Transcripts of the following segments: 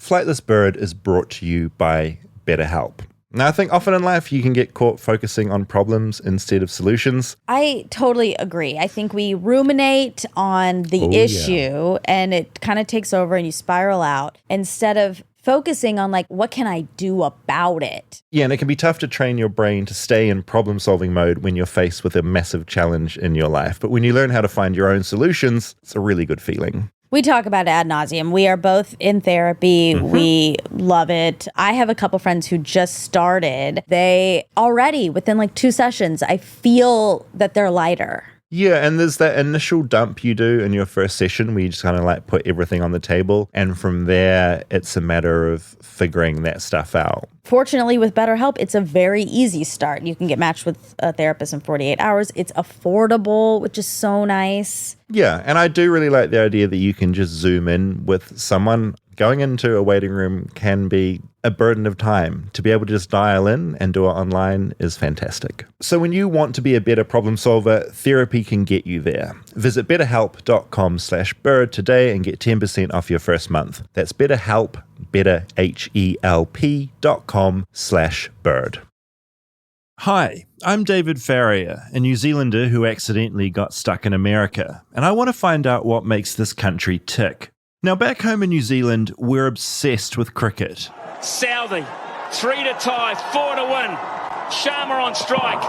Flightless Bird is brought to you by BetterHelp. Now, I think often in life you can get caught focusing on problems instead of solutions. I totally agree. I think we ruminate on the issue and it kind of takes over and you spiral out instead of focusing on like, what can I do about it? Yeah, and it can be tough to train your brain to stay in problem-solving mode when you're faced with a massive challenge in your life. But when you learn how to find your own solutions, it's a really good feeling. We talk about it ad nauseum. We are both in therapy. Mm-hmm. We love it. I have a couple friends who just started. They already, within like 2 sessions, I feel that they're lighter. Yeah, and there's that initial dump you do in your first session where you just kind of like put everything on the table. And from there, it's a matter of figuring that stuff out. Fortunately, with BetterHelp, it's a very easy start. You can get matched with a therapist in 48 hours. It's affordable, which is so nice. Yeah, and I do really like the idea that you can just zoom in with someone. Going into a waiting room can be a burden of time. To be able to just dial in and do it online is fantastic. So when you want to be a better problem solver, therapy can get you there. Visit betterhelp.com/bird today and get 10% off your first month. That's BetterHelp, betterhelp.com/bird. Hi, I'm David Farrier, a New Zealander who accidentally got stuck in America, and I want to find out what makes this country tick. Now, back home in New Zealand, we're obsessed with cricket. Southey, 3 to tie, 4 to win. Sharma on strike.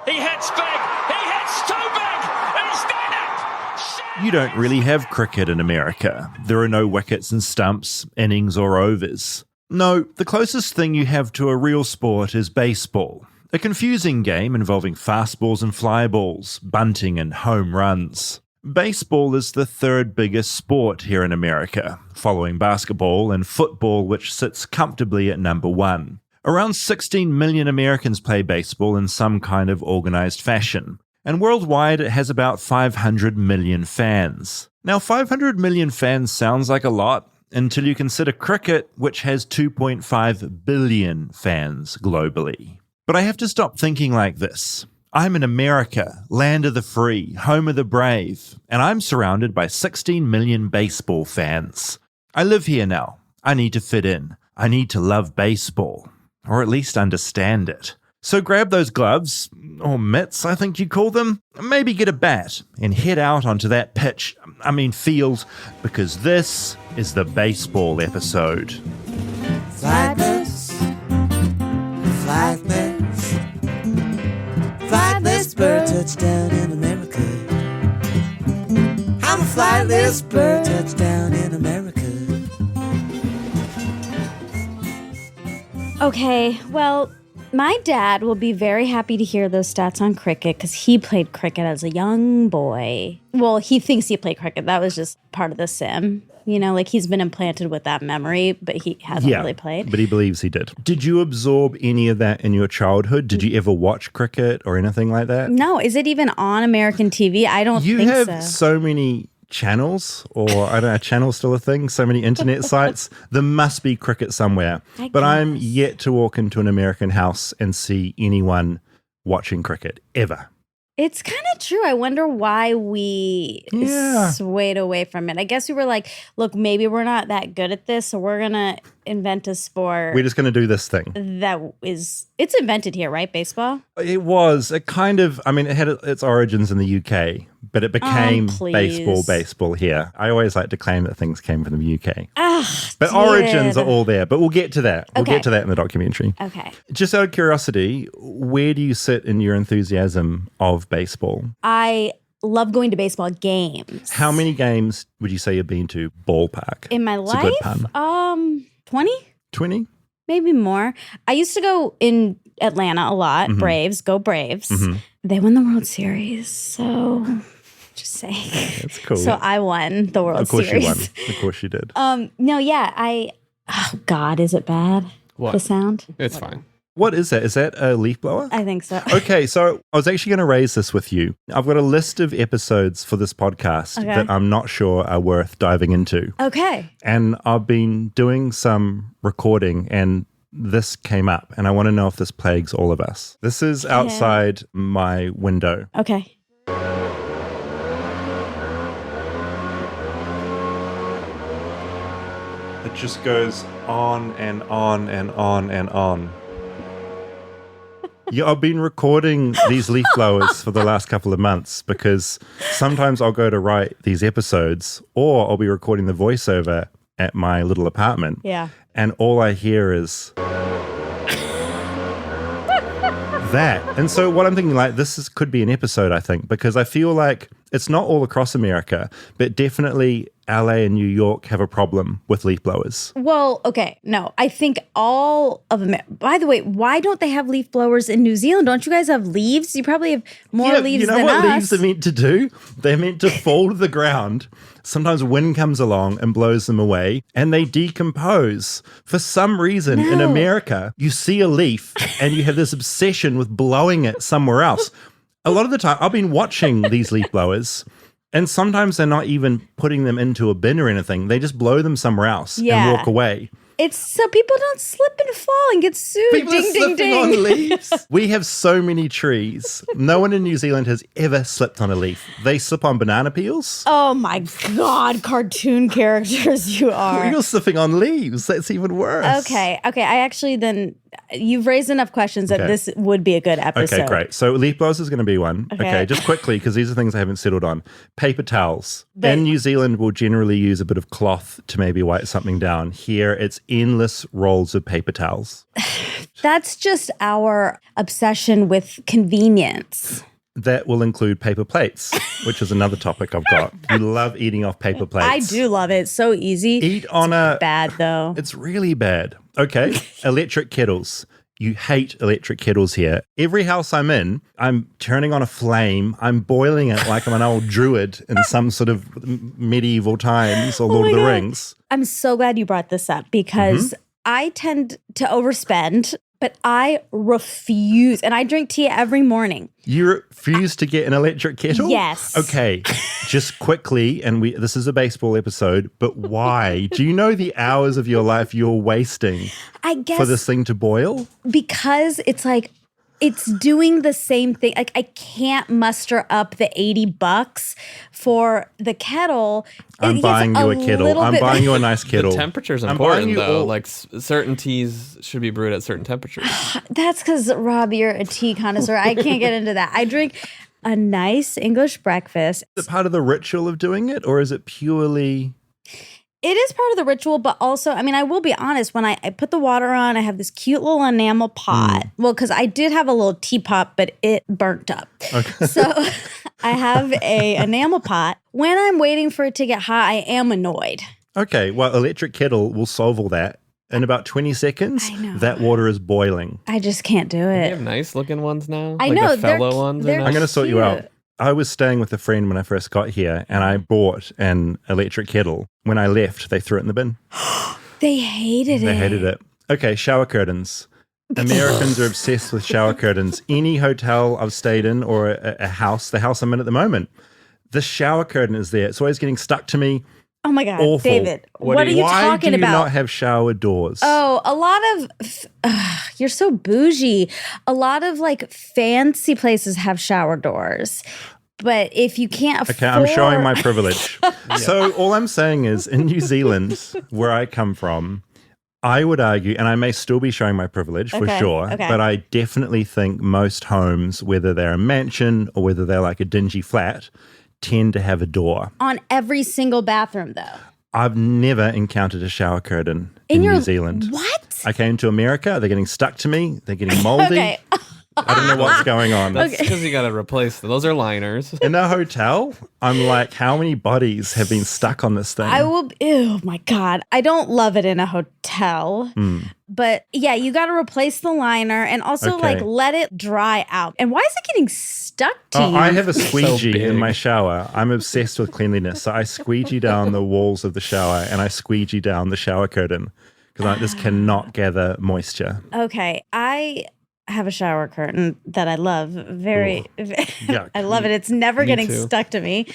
He hits big. He hits too big. He's done it. You don't really have cricket in America. There are no wickets and stumps, innings or overs. No, the closest thing you have to a real sport is baseball. A confusing game involving fastballs and fly balls, bunting and home runs. Baseball is the third biggest sport here in America, following basketball and football, which sits comfortably at number 1. Around 16 million Americans play baseball in some kind of organized fashion, and worldwide it has about 500 million fans. Now, 500 million fans sounds like a lot until you consider cricket, which has 2.5 billion fans globally. But I have to stop thinking like this. I'm in America, land of the free, home of the brave, and I'm surrounded by 16 million baseball fans. I live here now. I need to fit in. I need to love baseball, or at least understand it. So grab those gloves, or mitts, I think you call them, maybe get a bat, and head out onto that field, because this is the baseball episode. Flightless, flightless. Flightless bird, touchdown in America. I'm a flightless bird, touchdown in America. Okay, well, my dad will be very happy to hear those stats on cricket because he played cricket as a young boy. Well, he thinks he played cricket. That was just part of the sim. You know, like he's been implanted with that memory, but he hasn't really played. But he believes he did. Did you absorb any of that in your childhood? Did you ever watch cricket or anything like that? No. Is it even on American TV? I don't think so. You have so many channels, or I don't know, channel's still a thing, so many internet sites. There must be cricket somewhere. But I'm yet to walk into an American house and see anyone watching cricket, ever. It's kind of true. I wonder why we swayed away from it. I guess we were like, look, maybe we're not that good at this, so we're going to invent a sport. We're just going to do this thing. It's invented here, right? Baseball? It had its origins in the UK, but it became baseball here. I always like to claim that things came from the UK. But origins are all there, but we'll get to that. We'll get to that in the documentary. Okay. Just out of curiosity, where do you sit in your enthusiasm of baseball? I love going to baseball games. How many games would you say you've been to ballpark? In my life? It's a good pun. 20? 20? Maybe more. I used to go in Atlanta a lot. Mm-hmm. Braves. Go Braves. Mm-hmm. They won the World Series, so just saying. That's cool. So I won the World Series. Of course you won. Of course you did. No, yeah. Oh, God, is it bad? What? The sound? It's fine. What is that? Is that a leaf blower? I think so. Okay, so I was actually going to raise this with you. I've got a list of episodes for this podcast that I'm not sure are worth diving into. Okay. And I've been doing some recording and this came up and I want to know if this plagues all of us. This is outside my window. Okay. A It just goes on and on and on and on. Yeah, I've been recording these leaf blowers for the last couple of months because sometimes I'll go to write these episodes or I'll be recording the voiceover at my little apartment. Yeah. And all I hear is that. And so what I'm thinking, like, could be an episode, I think, because I feel like it's not all across America, but definitely LA and New York have a problem with leaf blowers. Well, okay, no, I think all of them. By the way, why don't they have leaf blowers in New Zealand? Don't you guys have leaves? You probably have more leaves than us. You know what leaves are meant to do? They're meant to fall to the ground. Sometimes wind comes along and blows them away, and they decompose. For some reason, in America, you see a leaf and you have this obsession with blowing it somewhere else. A lot of the time, I've been watching these leaf blowers, and sometimes they're not even putting them into a bin or anything. They just blow them somewhere else and walk away. It's so people don't slip and fall and get sued. People are slipping on leaves. We have so many trees. No one in New Zealand has ever slipped on a leaf. They slip on banana peels. Oh my God, cartoon characters you are. You're slipping on leaves. That's even worse. Okay. I actually then, you've raised enough questions that this would be a good episode. Okay, great. So leaf blowers is going to be one. Okay, just quickly, because these are things I haven't settled on. Paper towels. In New Zealand, we'll generally use a bit of cloth to maybe wipe something down. Here, it's endless rolls of paper towels. That's just our obsession with convenience. That will include paper plates, which is another topic I've got. You love eating off paper plates. I do love it. It's so easy. Eat on it's bad, though. It's really bad. Okay, electric kettles. You hate electric kettles here. Every house I'm in, I'm turning on a flame. I'm boiling it like I'm an old druid in some sort of medieval times or Lord of the Rings. I'm so glad you brought this up because I tend to overspend, but I refuse. And I drink tea every morning. You refuse to get an electric kettle? Yes. Okay, just quickly, and this is a baseball episode, but why? Do you know the hours of your life you're wasting for this thing to boil? Because it's like, it's doing the same thing. Like, I can't muster up the $80 for the kettle. I'm buying you a kettle. I'm buying you a nice kettle. The temperature's important, though. Like, certain teas should be brewed at certain temperatures. That's because, Rob, you're a tea connoisseur. I can't get into that. I drink a nice English breakfast. Is it part of the ritual of doing it, or is it purely... It is part of the ritual, but also, I mean, I will be honest, when I put the water on, I have this cute little enamel pot. Well, because I did have a little teapot, but it burnt up. Okay. So I have a enamel pot. When I'm waiting for it to get hot, I am annoyed. Okay, well, electric kettle will solve all that. In about 20 seconds, that water is boiling. I just can't do it. They have nice looking ones now. I like know. The fellow ones. I'm going to sort you out. I was staying with a friend when I first got here, and I bought an electric kettle. When I left, they threw it in the bin. They hated it. They hated it. Okay, shower curtains. Americans are obsessed with shower curtains. Any hotel I've stayed in or a house, the house I'm in at the moment, the shower curtain is there. It's always getting stuck to me. Oh my God, Awful. David, what are you talking about? Why do you not have shower doors? Oh, a lot of, you're so bougie. A lot of like fancy places have shower doors. But if you can't afford... Okay, I'm showing my privilege. So all I'm saying is in New Zealand, where I come from, I would argue, and I may still be showing my privilege for sure, but I definitely think most homes, whether they're a mansion or whether they're like a dingy flat, tend to have a door. On every single bathroom, though. I've never encountered a shower curtain in New Zealand. What? I came to America. They're getting stuck to me. They're getting moldy. Okay. I don't know what's going on. That's because you got to replace them. Those are liners. In a hotel, I'm like, how many bodies have been stuck on this thing? Oh my God. I don't love it in a hotel. But yeah, you got to replace the liner and also like let it dry out. And why is it getting stuck to you? I have a squeegee in my shower. I'm obsessed with cleanliness. So I squeegee down the walls of the shower and I squeegee down the shower curtain because this cannot gather moisture. Okay. I have a shower curtain that I love I love it. It's never getting stuck to me.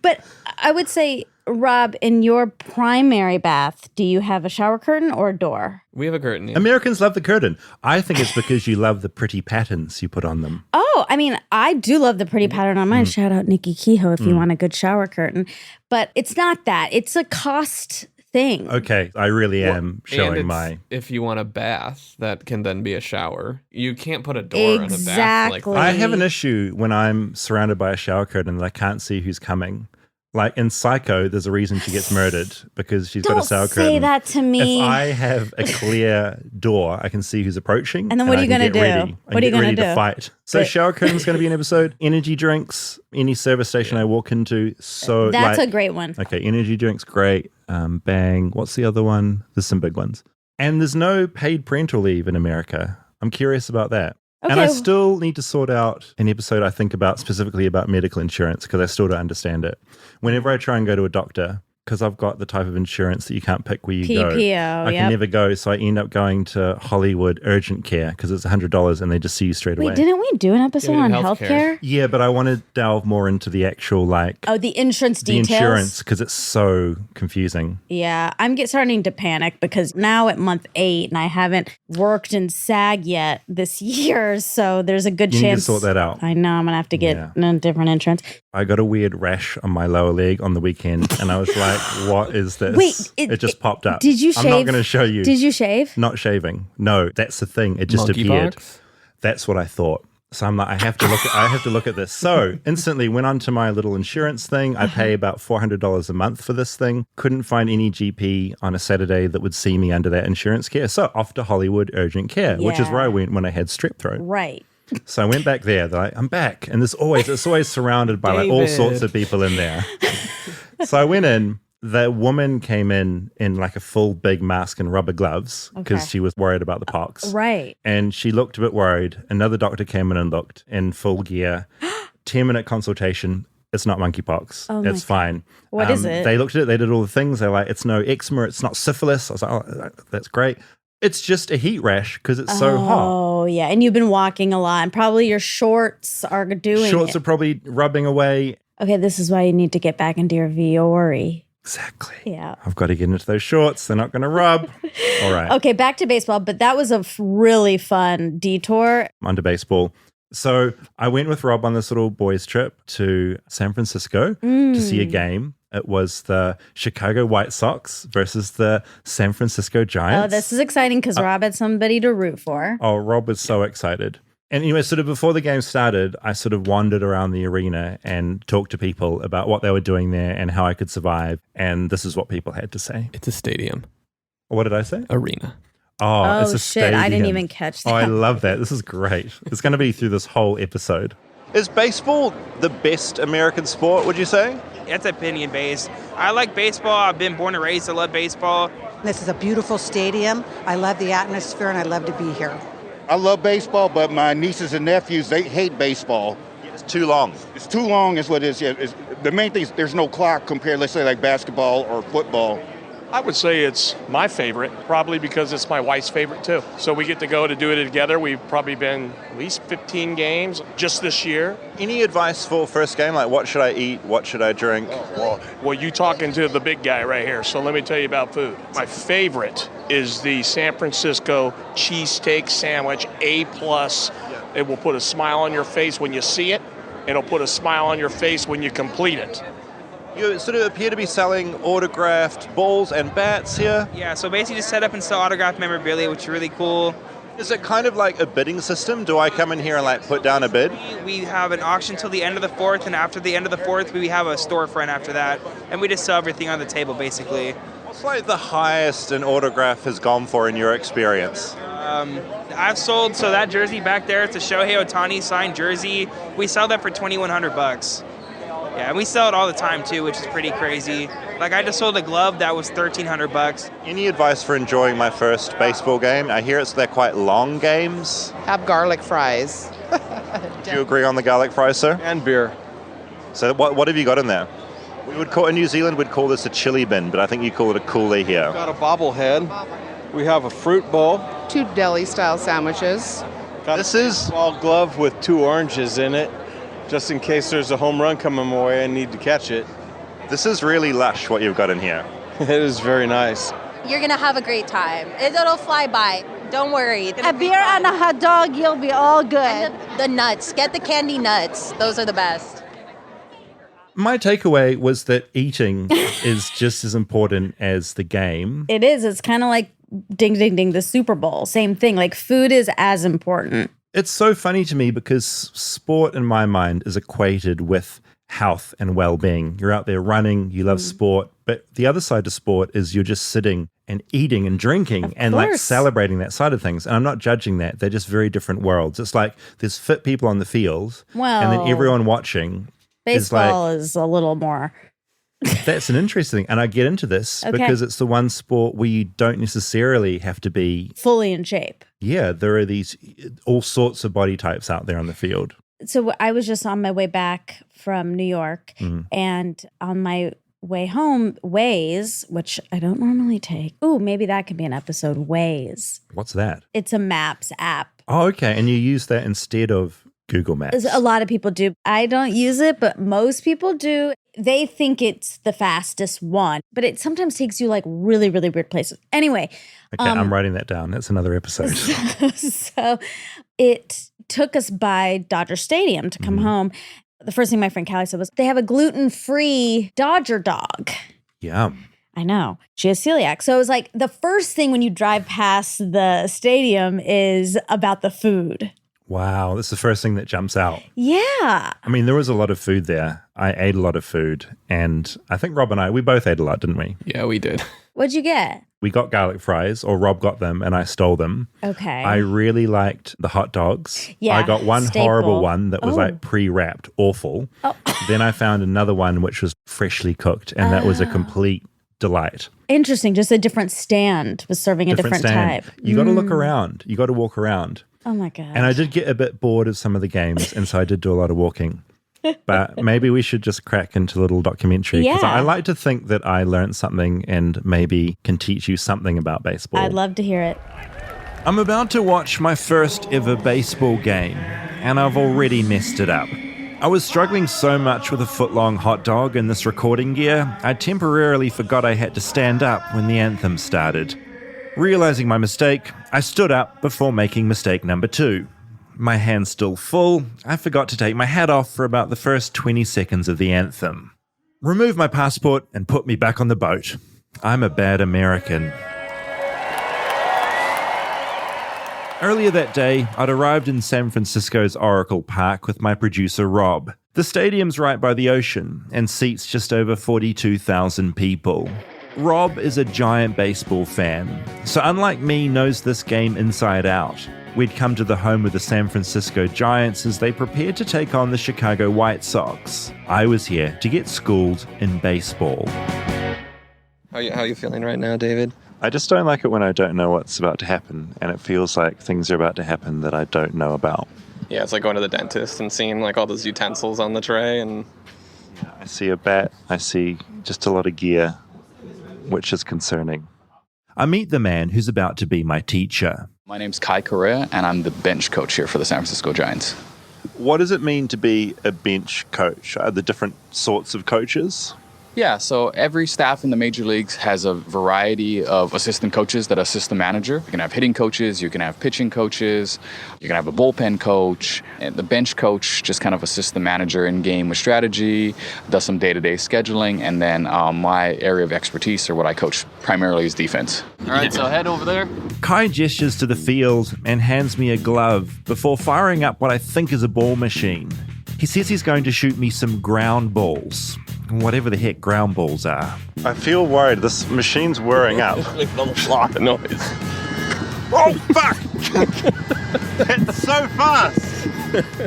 But I would say, Rob, in your primary bath, do you have a shower curtain or a door? We have a curtain. Yeah. Americans love the curtain. I think it's because you love the pretty patterns you put on them. Oh, I mean, I do love the pretty pattern on mine. Shout out Nikki Kehoe if you want a good shower curtain. But it's not that. It's a cost thing. Okay, I really am And showing it's- my... If you want a bath, that can then be a shower. You can't put a door on a bath Exactly. like I that. have an issue when I'm surrounded by a shower curtain and I can't see who's coming. Like in Psycho, there's a reason she gets murdered because she's got a Don't shower curtain. say that to me. If I have a clear door, I can see who's approaching. And then what are I you can gonna get do? ready. I What are you can get ready gonna to do? fight. So But- shower curtain's going to be an episode. Energy drinks, any service station I walk into. So That's like, a great one. Okay, energy drinks, great. Bang. What's the other one? There's some big ones. And there's no paid parental leave in America. I'm curious about that. And I Okay. still need to sort out an episode I think about specifically about medical insurance because I still don't understand it. Whenever I try and go to a doctor, because I've got the type of insurance that you can't pick where you go. PPO, I yep. can never go, so I end up going to Hollywood urgent care because it's $100 and they just see you straight away. Wait, didn't we do an episode Yeah, on we did healthcare. healthcare? Yeah, but I want to delve more into the actual Oh, the insurance the details. insurance because it's so confusing. Yeah, I'm starting to panic because now at month 8 and I haven't worked in SAG yet this year, so there's a good You need to chance. sort that out. I know I'm gonna have to get a different insurance. I got a weird rash on my lower leg on the weekend, and I was like, "What is this?" Wait, it just popped up. Did you I'm not shave? going to show you. Did you shave? Not shaving. No, that's the thing. It just appeared. Monkeypox? That's what I thought. So I'm like, I have to look at this. So instantly went onto my little insurance thing. I pay about $400 a month for this thing. Couldn't find any GP on a Saturday that would see me under that insurance care. So off to Hollywood urgent care, which is Yeah. where I went when I had strep throat. Right. So I went back there. They're like, I'm back. And it's always surrounded by like all David. sorts of people in there. So I went in. The woman came in like a full big mask and rubber gloves because Okay. she was worried about the pox. Right. And she looked a bit worried. Another doctor came in and looked in full gear. 10-minute consultation. It's not monkeypox. Oh my It's fine. What is it? They looked at it. They did all the things. They're like, it's no eczema. It's not syphilis. I was like, oh, that's great. It's just a heat rash because it's so hot. Oh, yeah. And you've been walking a lot and probably your shorts are doing Shorts it. are probably rubbing away. Okay, this is why you need to get back into your Viore. Exactly. Yeah. I've got to get into those shorts. They're not going to rub. All right. Okay, back to baseball, but that was a really fun detour. Onto baseball. So I went with Rob on this little boys trip to San Francisco to see a game. It was the Chicago White Sox versus the San Francisco Giants. Oh, this is exciting because Rob had somebody to root for. Oh, Rob was so excited. And anyway, sort of before the game started, I sort of wandered around the arena and talked to people about what they were doing there and how I could survive. And this is what people had to say. It's a stadium. What did I say? Arena. Oh, it's Oh, a shit. I didn't stadium. even catch that. Oh, I love that. This is great. It's going to be through this whole episode. Is baseball the best American sport, would you say? That's opinion based. I like baseball. I've been born and raised. I love baseball. This is a beautiful stadium. I love the atmosphere and I love to be here. I love baseball, but my nieces and nephews, they hate baseball. It's too long. It's too long is what it is. Yeah, the main thing is there's no clock compared, let's say, like basketball or football. I would say it's my favorite, probably because it's my wife's favorite too. So we get to go to do it together. We've probably been at least 15 games just this year. Any advice for first game? Like, what should I eat? What should I drink? Well, you talking to the big guy right here, so let me tell you about food. My favorite is the San Francisco cheesesteak sandwich, A+. It will put a smile on your face when you see it. It'll put a smile on your face when you complete it. You sort of appear to be selling autographed balls and bats here. Yeah, so basically just set up and sell autographed memorabilia, which is really cool. Is it kind of like a bidding system? Do I come in here and like put down a bid? We have an auction till the end of the 4th, and after the end of the 4th, we have a storefront after that. And we just sell everything on the table, basically. What's like the highest an autograph has gone for in your experience? I've sold, so that jersey back there, it's a Shohei Ohtani signed jersey. We sell that for $2,100. Yeah, and we sell it all the time too, which is pretty crazy. Like I just sold a glove that was $1,300. Any advice for enjoying my first baseball game? I hear they're quite long games. Have garlic fries. Do you agree on the garlic fries, sir? And beer. So what have you got in there? We would call in New Zealand we'd call this a chili bin, but I think you call it a coolie here. Got a bobblehead. We have a fruit bowl. 2 deli-style sandwiches. Got This is- a small glove with 2 oranges in it, just in case there's a home run coming my way and need to catch it. This is really lush what you've got in here. It is very nice. You're going to have a great time. It'll fly by. Don't worry. A beer and a hot dog, you'll be all good. And the nuts. Get the candy nuts. Those are the best. My takeaway was that eating is just as important as the game. It is. It's kind of like ding, ding, ding, the Super Bowl. Same thing. Like food is as important. It's so funny to me because sport in my mind is equated with health and well-being. You're out there running, you love sport, but the other side of sport is you're just sitting and eating and drinking and like celebrating that side of things. And I'm not judging that. They're just very different worlds. It's like there's fit people on the field and then everyone watching. Baseball is a little more. That's an interesting thing. And I get into this because it's the one sport where you don't necessarily have to be fully in shape. Yeah, there are these all sorts of body types out there on the field. So I was just on my way back from New York and on my way home, Waze, which I don't normally take. Ooh, maybe that could be an episode, Waze. What's that? It's a maps app. Oh, okay. And you use that instead of Google Maps? A lot of people do. I don't use it, but most people do. They think it's the fastest one, but it sometimes takes you like really, really weird places. Anyway. Okay, I'm writing that down. That's another episode. So it took us by Dodger Stadium to come home. The first thing my friend Callie said was, they have a gluten-free Dodger dog. Yum. I know. She has celiac. So it was like the first thing when you drive past the stadium is about the food. Wow, that's the first thing that jumps out. Yeah. I mean, there was a lot of food there. I ate a lot of food. And I think Rob and I, we both ate a lot, didn't we? Yeah, we did. What'd you get? We got garlic fries, or Rob got them and I stole them. Okay. I really liked the hot dogs. Yeah, I got one staple. horrible one that was like pre-wrapped, awful. Oh. Then I found another one which was freshly cooked, and that was a complete delight. Interesting. Just a different stand was serving a different stand. type. You got to look around. You got to walk around. Oh my God. And I did get a bit bored of some of the games, and so I did do a lot of walking. But maybe we should just crack into a little documentary. Because I like to think that I learned something and maybe can teach you something about baseball. I'd love to hear it. I'm about to watch my first ever baseball game, and I've already messed it up. I was struggling so much with a foot-long hot dog and this recording gear, I temporarily forgot I had to stand up when the anthem started. Realizing my mistake, I stood up before making mistake number 2. My hands still full, I forgot to take my hat off for about the first 20 seconds of the anthem. Remove my passport and put me back on the boat. I'm a bad American. Earlier that day, I'd arrived in San Francisco's Oracle Park with my producer Rob. The stadium's right by the ocean and seats just over 42,000 people. Rob is a giant baseball fan, so unlike me, knows this game inside out. We'd come to the home of the San Francisco Giants as they prepared to take on the Chicago White Sox. I was here to get schooled in baseball. How are you feeling right now, David? I just don't like it when I don't know what's about to happen, and it feels like things are about to happen that I don't know about. Yeah, it's like going to the dentist and seeing like all those utensils on the tray. And I see a bat, I see just a lot of gear, which is concerning. I meet the man who's about to be my teacher. My name's Kai Correa, and I'm the bench coach here for the San Francisco Giants. What does it mean to be a bench coach? Are there different sorts of coaches? Yeah, so every staff in the major leagues has a variety of assistant coaches that assist the manager. You can have hitting coaches, you can have pitching coaches, you can have a bullpen coach, and the bench coach just kind of assists the manager in game with strategy, does some day-to-day scheduling, and then my area of expertise, or what I coach primarily, is defense. All right, so head over there. Kai gestures to the field and hands me a glove before firing up what I think is a ball machine. He says he's going to shoot me some ground balls. Whatever the heck ground balls are. I feel worried. This machine's whirring up. It's a lot of noise. Oh, fuck! It's so fast!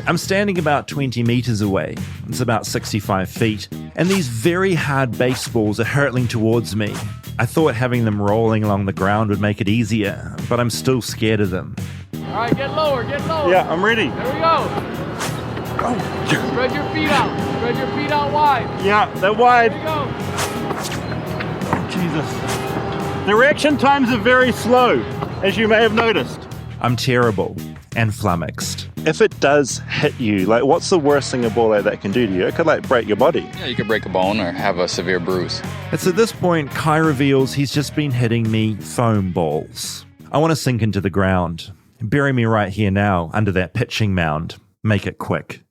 I'm standing about 20 meters away. It's about 65 feet. And these very hard baseballs are hurtling towards me. I thought having them rolling along the ground would make it easier, but I'm still scared of them. All right, get lower, get lower. Yeah, I'm ready. There we go. Spread your feet out. Spread your feet out wide. Yeah, they're wide. There you go. Oh, Jesus. The reaction times are very slow, as you may have noticed. I'm terrible and flummoxed. If it does hit you, like, what's the worst thing a ball like that can do to you? It could, like, break your body. Yeah, you could break a bone or have a severe bruise. It's at this point Kai reveals he's just been hitting me foam balls. I want to sink into the ground. Bury me right here now, under that pitching mound. Make it quick.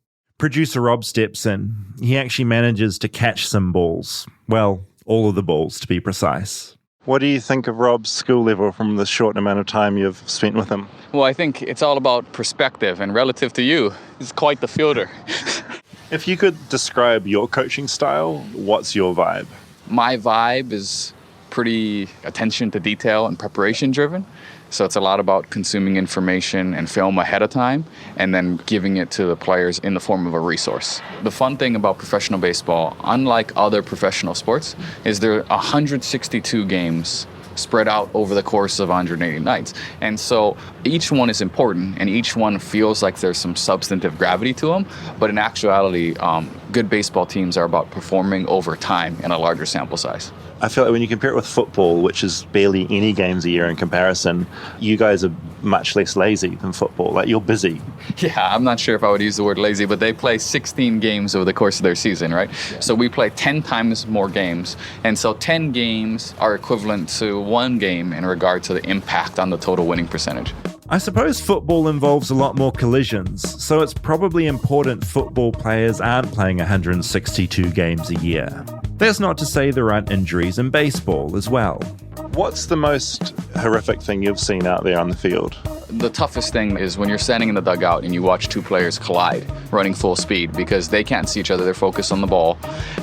Producer Rob steps in. He actually manages to catch some balls. Well, all of the balls, to be precise. What do you think of Rob's skill level from the short amount of time you've spent with him? Well, I think it's all about perspective, and relative to you, he's quite the fielder. If you could describe your coaching style, what's your vibe? My vibe is pretty attention to detail and preparation driven. So it's a lot about consuming information and film ahead of time and then giving it to the players in the form of a resource. The fun thing about professional baseball, unlike other professional sports, is there are 162 games spread out over the course of 180 nights. And so each one is important and each one feels like there's some substantive gravity to them. But in actuality, good baseball teams are about performing over time in a larger sample size. I feel like when you compare it with football, which is barely any games a year in comparison, you guys are much less lazy than football. Like, you're busy. Yeah, I'm not sure if I would use the word lazy, but they play 16 games over the course of their season, right? Yeah. So we play 10 times more games. And so 10 games are equivalent to one game in regard to the impact on the total winning percentage. I suppose football involves a lot more collisions, so it's probably important football players aren't playing 162 games a year. That's not to say there aren't injuries in baseball as well. What's the most horrific thing you've seen out there on the field? The toughest thing is when you're standing in the dugout and you watch two players collide, running full speed, because they can't see each other, they're focused on the ball,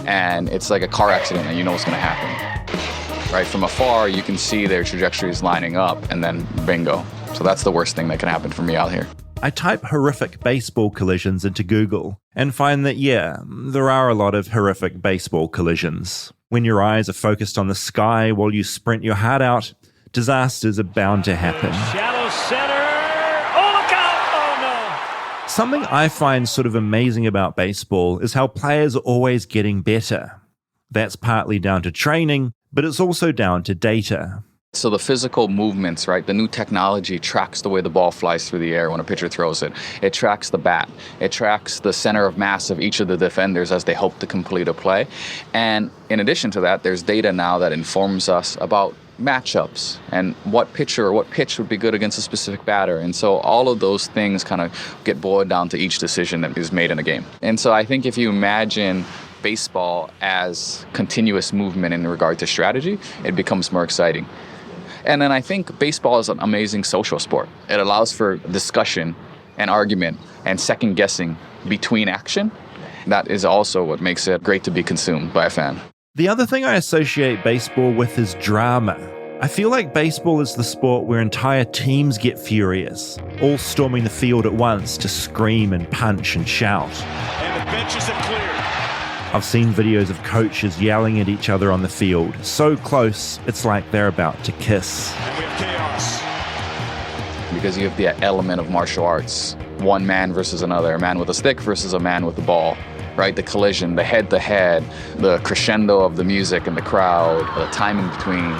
and it's like a car accident and you know what's going to happen. Right, from afar, you can see their trajectories lining up, and then bingo. So that's the worst thing that can happen for me out here. I type horrific baseball collisions into Google and find that, yeah, there are a lot of horrific baseball collisions. When your eyes are focused on the sky while you sprint your heart out, disasters are bound to happen. Shallow center. Oh, look out! Oh, no. Something I find sort of amazing about baseball is how players are always getting better. That's partly down to training, but it's also down to data. So the physical movements, right? The new technology tracks the way the ball flies through the air when a pitcher throws it. It tracks the bat. It tracks the center of mass of each of the defenders as they hope to complete a play. And in addition to that, there's data now that informs us about matchups and what pitcher or what pitch would be good against a specific batter. And so all of those things kind of get boiled down to each decision that is made in a game. And so I think if you imagine baseball as continuous movement in regard to strategy, it becomes more exciting. And then I think baseball is an amazing social sport. It allows for discussion and argument and second guessing between action. That is also what makes it great to be consumed by a fan. The other thing I associate baseball with is drama. I feel like baseball is the sport where entire teams get furious, all storming the field at once to scream and punch and shout. And the benches have cleared. I've seen videos of coaches yelling at each other on the field, so close it's like they're about to kiss. And we have chaos. Because you have the element of martial arts. One man versus another, a man with a stick versus a man with a ball, right? The collision, the head-to-head, the crescendo of the music and the crowd, the time in between.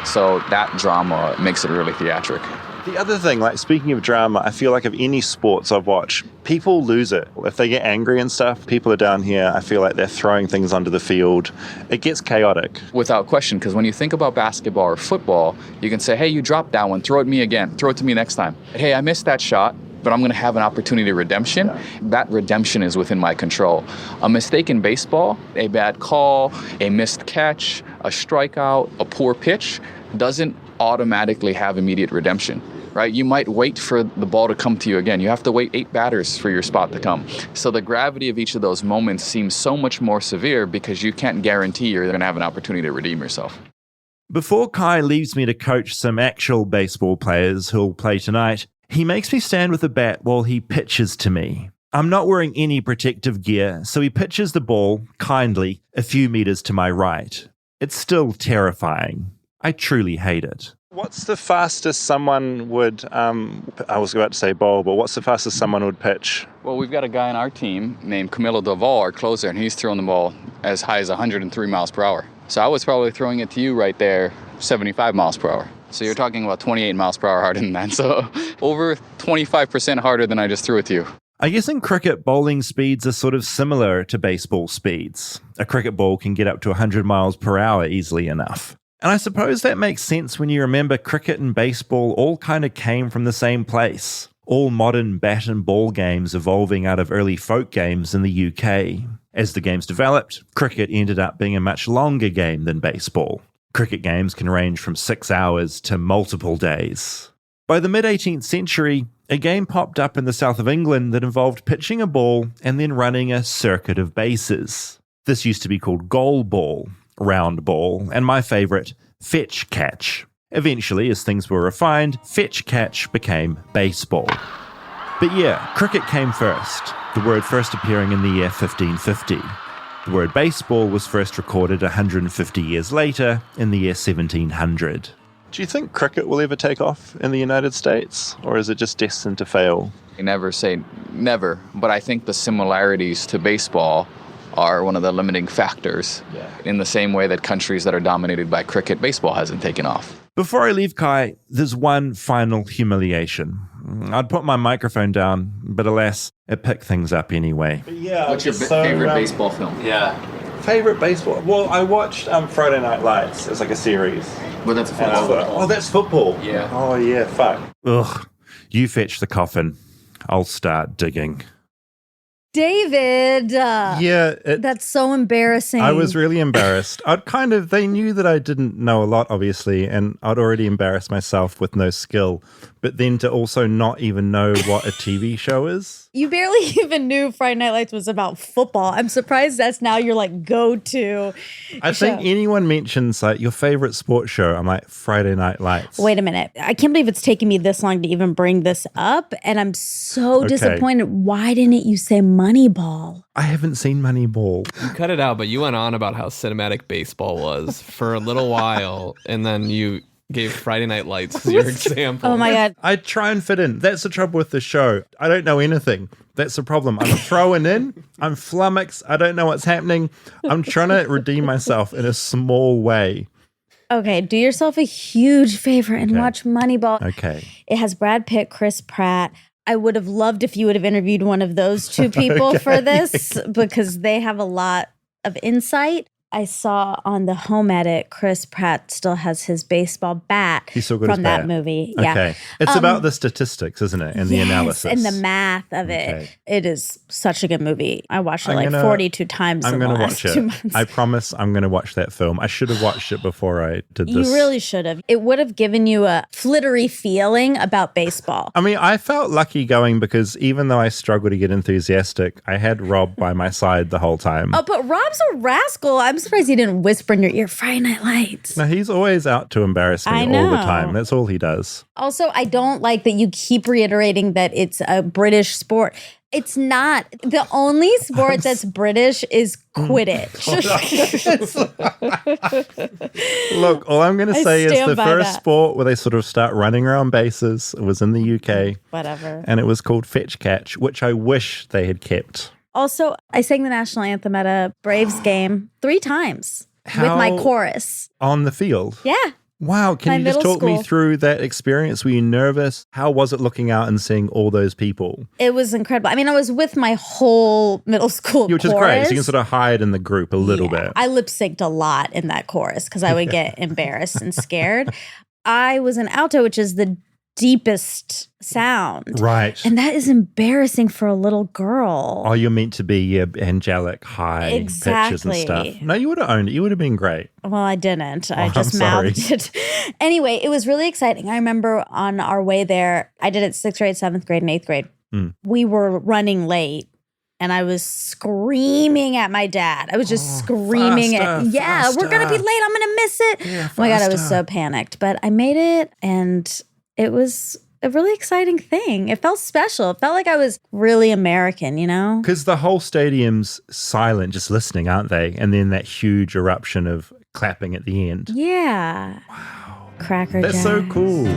So that drama makes it really theatric. The other thing, like, speaking of drama, I feel like of any sports I've watched, people lose it. If they get angry and stuff, people are down here, I feel like they're throwing things onto the field. It gets chaotic. Without question, because when you think about basketball or football, you can say, hey, you dropped that one, throw it to me again, throw it to me next time. Hey, I missed that shot, but I'm going to have an opportunity to redemption. Yeah. That redemption is within my control. A mistake in baseball, a bad call, a missed catch, a strikeout, a poor pitch, doesn't automatically have immediate redemption, right? You might wait for the ball to come to you again. You have to wait 8 batters for your spot to come. So the gravity of each of those moments seems so much more severe because you can't guarantee you're going to have an opportunity to redeem yourself. Before Kai leaves me to coach some actual baseball players who'll play tonight, he makes me stand with a bat while he pitches to me. I'm not wearing any protective gear, so he pitches the ball, kindly, a few meters to my right. It's still terrifying. I truly hate it. What's the fastest someone would, I was about to say bowl, but what's the fastest someone would pitch? Well, we've got a guy on our team named Camilo Doval, our closer, and he's throwing the ball as high as 103 miles per hour. So I was probably throwing it to you right there, 75 miles per hour. So you're talking about 28 miles per hour harder than that. So over 25% harder than I just threw it to you. I guess in cricket, bowling speeds are sort of similar to baseball speeds. A cricket ball can get up to 100 miles per hour easily enough. And I suppose that makes sense when you remember cricket and baseball all kind of came from the same place. all modern bat and ball games evolving out of early folk games in the UK. As the games developed, cricket ended up being a much longer game than baseball. Cricket games can range from 6 hours to multiple days. By the mid-18th century, a game popped up in the south of England that involved pitching a ball and then running a circuit of bases. This used to be called goal ball, round ball, and my favourite, fetch catch. Eventually, as things were refined, fetch catch became baseball. But yeah, cricket came first, the word first appearing in the year 1550. The word baseball was first recorded 150 years later in the year 1700. Do you think cricket will ever take off in the United States, or is it just destined to fail? You never say never, but I think the similarities to baseball are one of the limiting factors. In the same way that countries that are dominated by cricket, baseball hasn't taken off. Before I leave, Kai, there's one final humiliation. I'd put my microphone down, but alas, it picked things up anyway. Yeah, what's your favorite baseball film? Yeah. Favorite baseball? Well, I watched Friday Night Lights. It's like a series. But that's football. Oh, that's football. Yeah. Oh, yeah, fuck. Ugh. You fetch the coffin. I'll start digging. David! Yeah. That's so embarrassing. I was really embarrassed. They knew that I didn't know a lot, obviously, and I'd already embarrassed myself with no skill. But then to also not even know what a TV show is. You barely even knew Friday Night Lights was about football. I'm surprised that's now your go-to I think anyone mentions your favorite sports show, I'm like, Friday Night Lights. Wait a minute. I can't believe it's taken me this long to even bring this up, and I'm so disappointed. Why didn't you say Moneyball? I haven't seen Moneyball. You cut it out, but you went on about how cinematic baseball was for a little while, and then you gave Friday Night Lights as your example. Oh my God. I try and fit in. That's the trouble with the show. I don't know anything. That's the problem. I'm throwing in. I'm flummoxed. I don't know what's happening. I'm trying to redeem myself in a small way. Okay, do yourself a huge favor and watch Moneyball. Okay. It has Brad Pitt, Chris Pratt. I would have loved if you would have interviewed one of those two people for this because they have a lot of insight. I saw on the home edit, Chris Pratt still has his baseball bat from that movie. Yeah. Okay. It's about the statistics, isn't it? And the analysis. And the math of it. It is such a good movie. I watched it 42 times in the last 2 months. I promise I'm going to watch that film. I should have watched it before I did this. You really should have. It would have given you a flittery feeling about baseball. I mean, I felt lucky going because even though I struggled to get enthusiastic, I had Rob by my side the whole time. Oh, but Rob's a rascal. I'm surprised he didn't whisper in your ear, Friday Night Lights. No, he's always out to embarrass me all the time. That's all he does. Also, I don't like that you keep reiterating that it's a British sport. It's not. The only sport that's British is Quidditch. Look, all I'm going to say is the first sport where they sort of start running around bases was in the UK. Whatever. And it was called fetch catch, which I wish they had kept. Also, I sang the national anthem at a Braves game 3 times with my chorus. On the field? Yeah. Wow. Can you just talk me through that experience? Were you nervous? How was it looking out and seeing all those people? It was incredible. I mean, I was with my whole middle school Which is great. So you can sort of hide in the group a little bit. I lip synced a lot in that chorus because I would get embarrassed and scared. I was an alto, which is the deepest sound. Right. And that is embarrassing for a little girl. Oh, you're meant to be angelic, high pitches and stuff. No, you would have owned it. You would have been great. Well, I didn't. I just mouthed it. Anyway, it was really exciting. I remember on our way there, I did it 6th grade, 7th grade, and 8th grade. We were running late. And I was screaming at my dad. I was just screaming faster. We're going to be late. I'm going to miss it. Yeah, oh my God, I was so panicked. But I made it, and it was a really exciting thing. It felt special. It felt like I was really American, you know? Because the whole stadium's silent, just listening, aren't they? And then that huge eruption of clapping at the end. Yeah. Wow. Cracker That's Jack. so cool.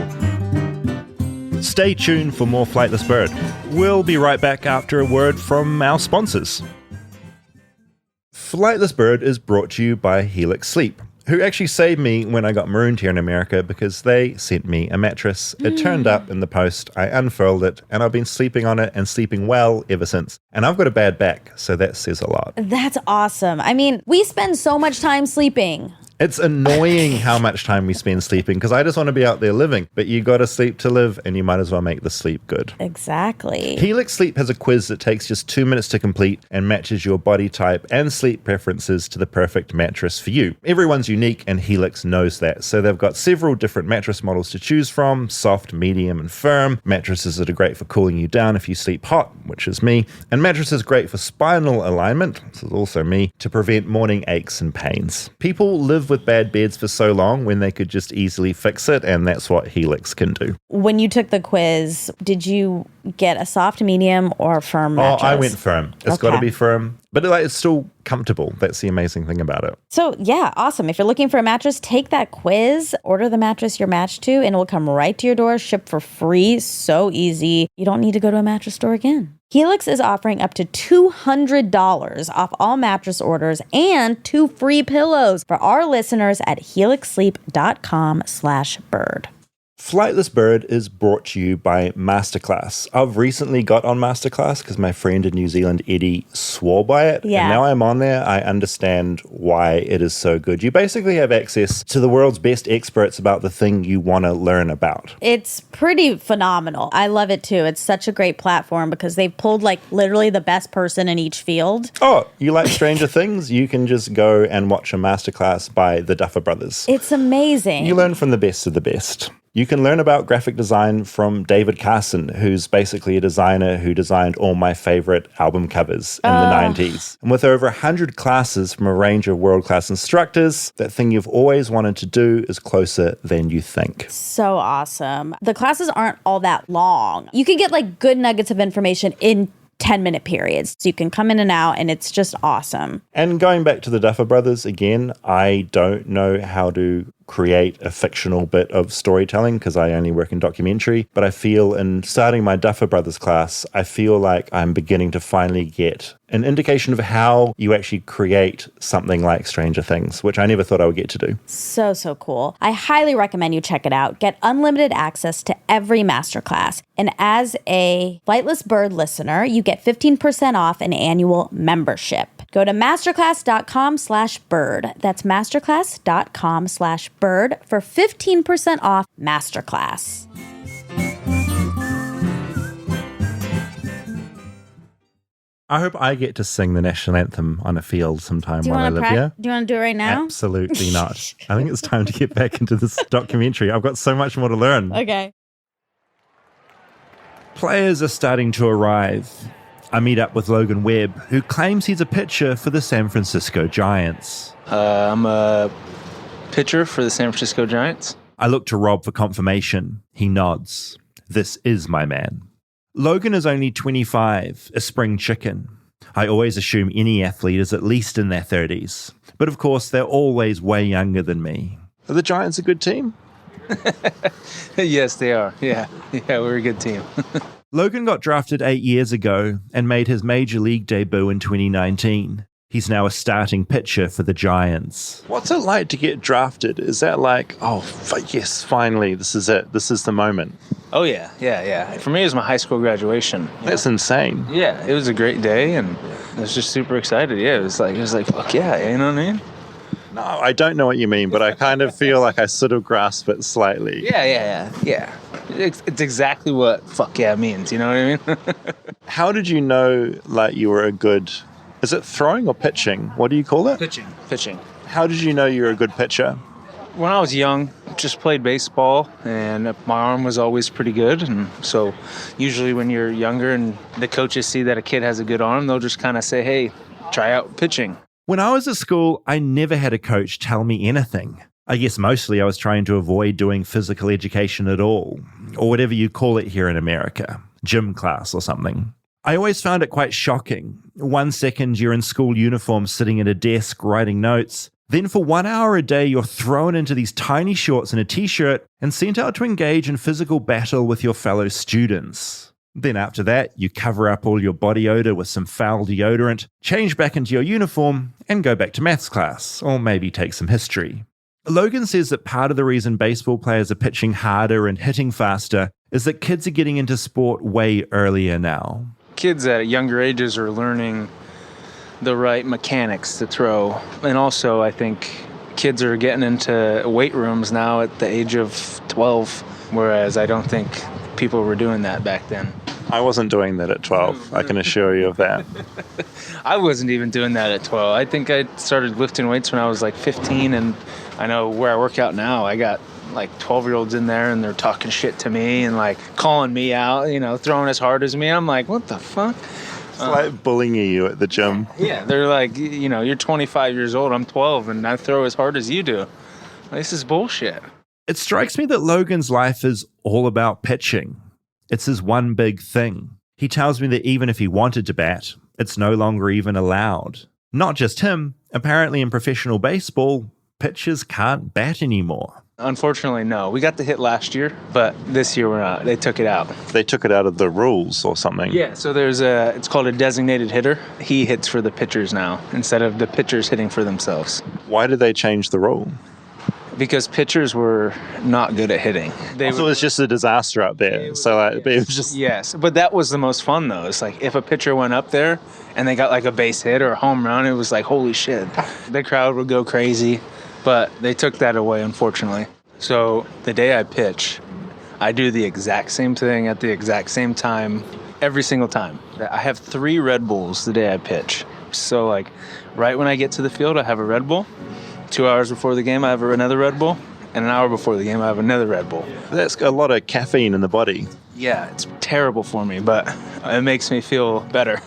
Stay tuned for more Flightless Bird. We'll be right back after a word from our sponsors. Flightless Bird is brought to you by Helix Sleep, who actually saved me when I got marooned here in America because they sent me a mattress. It turned up in the post. I unfurled it, and I've been sleeping on it and sleeping well ever since. And I've got a bad back, so that says a lot. That's awesome. I mean, we spend so much time sleeping. It's annoying how much time we spend sleeping because I just want to be out there living. But you got to sleep to live, and you might as well make the sleep good. Exactly. Helix Sleep has a quiz that takes just 2 minutes to complete and matches your body type and sleep preferences to the perfect mattress for you. Everyone's unique, and Helix knows that. So they've got several different mattress models to choose from: soft, medium, and firm. Mattresses that are great for cooling you down if you sleep hot, which is me. And mattresses great for spinal alignment, this is also me, to prevent morning aches and pains. People live with bad beds for so long when they could just easily fix it, and that's what Helix can do. When you took the quiz, did you get a soft, medium, or firm mattress? Oh, I went firm. It's got to be firm, but it's still comfortable. That's the amazing thing about it. So yeah, awesome. If you're looking for a mattress, take that quiz, order the mattress you're matched to, and it will come right to your door, shipped for free. So easy. You don't need to go to a mattress store again. Helix is offering up to $200 off all mattress orders and 2 free pillows for our listeners at helixsleep.com/bird. Flightless Bird is brought to you by Masterclass. I've recently got on Masterclass because my friend in New Zealand, Eddie, swore by it. Yeah. And now I'm on there, I understand why it is so good. You basically have access to the world's best experts about the thing you want to learn about. It's pretty phenomenal. I love it too. It's such a great platform because they've pulled like literally the best person in each field. Oh, you like Stranger Things? You can just go and watch a Masterclass by the Duffer Brothers. It's amazing. You learn from the best of the best. You can learn about graphic design from David Carson, who's basically a designer who designed all my favorite album covers in the 90s. And with over 100 classes from a range of world-class instructors, that thing you've always wanted to do is closer than you think. So awesome. The classes aren't all that long. You can get like good nuggets of information in 10-minute periods. So you can come in and out, and it's just awesome. And going back to the Duffer Brothers again, I don't know how to create a fictional bit of storytelling because I only work in documentary, but I feel in starting my Duffer Brothers class, I feel like I'm beginning to finally get an indication of how you actually create something like Stranger Things, which I never thought I would get to do. So cool. I highly recommend you check it out. Get unlimited access to every masterclass. And as a Flightless Bird listener, you get 15% off an annual membership. Go to masterclass.com/bird. That's masterclass.com/bird for 15% off Masterclass. I hope I get to sing the national anthem on a field sometime while I live here. Do you want to do it right now? Absolutely not. I think it's time to get back into this documentary. I've got so much more to learn. Okay. Players are starting to arrive. I meet up with Logan Webb, who claims he's a pitcher for the San Francisco Giants. I'm a pitcher for the San Francisco Giants. I look to Rob for confirmation. He nods. This is my man. Logan is only 25, a spring chicken. I always assume any athlete is at least in their 30s. But of course, they're always way younger than me. Are the Giants a good team? Yes, they are. Yeah, we're a good team. Logan got drafted 8 years ago and made his major league debut in 2019. He's now a starting pitcher for the Giants. What's it like to get drafted? Is that like, yes, finally, this is it. This is the moment. Oh, yeah. For me, it was my high school graduation. That's insane. Yeah, it was a great day, and I was just super excited. Yeah, it was like, fuck yeah, you know what I mean? No, I don't know what you mean, but I kind of feel like I sort of grasp it slightly. Yeah. It's exactly what fuck yeah means, you know what I mean? How did you know, like, you were a good... Is it throwing or pitching? What do you call it? Pitching. How did you know you were a good pitcher? When I was young, just played baseball, and my arm was always pretty good. And so usually when you're younger and the coaches see that a kid has a good arm, they'll just kind of say, hey, try out pitching. When I was at school, I never had a coach tell me anything. I guess mostly I was trying to avoid doing physical education at all, or whatever you call it here in America, gym class or something. I always found it quite shocking. 1 second you're in school uniform sitting at a desk writing notes. Then for 1 hour a day you're thrown into these tiny shorts and a t-shirt and sent out to engage in physical battle with your fellow students. Then after that, you cover up all your body odor with some foul deodorant, change back into your uniform, and go back to maths class, or maybe take some history. Logan says that part of the reason baseball players are pitching harder and hitting faster is that kids are getting into sport way earlier now. Kids at younger ages are learning the right mechanics to throw. And also, I think kids are getting into weight rooms now at the age of 12, whereas I don't think people were doing that back then. I wasn't doing that at 12, I can assure you of that. I wasn't even doing that at 12. I think I started lifting weights when I was like 15, and I know where I work out now, I got like 12-year-olds in there, and they're talking shit to me and like calling me out, you know, throwing as hard as me. I'm like, what the fuck? It's like bullying you at the gym. Yeah, they're like, you know, you're 25 years old, I'm 12, and I throw as hard as you do. This is bullshit. It strikes me that Logan's life is all about pitching. It's his one big thing. He tells me that even if he wanted to bat, it's no longer even allowed. Not just him, apparently in professional baseball, pitchers can't bat anymore. Unfortunately, no. We got the hit last year, but this year we're not. They took it out. They took it out of the rules or something? Yeah, so it's called a designated hitter. He hits for the pitchers now instead of the pitchers hitting for themselves. Why did they change the rule? Because pitchers were not good at hitting. It was just a disaster up there. It was just... Yes, but that was the most fun, though. It's like if a pitcher went up there and they got like a base hit or a home run, it was like, holy shit. The crowd would go crazy, but they took that away, unfortunately. So the day I pitch, I do the exact same thing at the exact same time every single time. I have 3 Red Bulls the day I pitch. So like right when I get to the field, I have a Red Bull. 2 hours before the game, I have another Red Bull. And an hour before the game, I have another Red Bull. That's got a lot of caffeine in the body. Yeah, it's terrible for me, but it makes me feel better.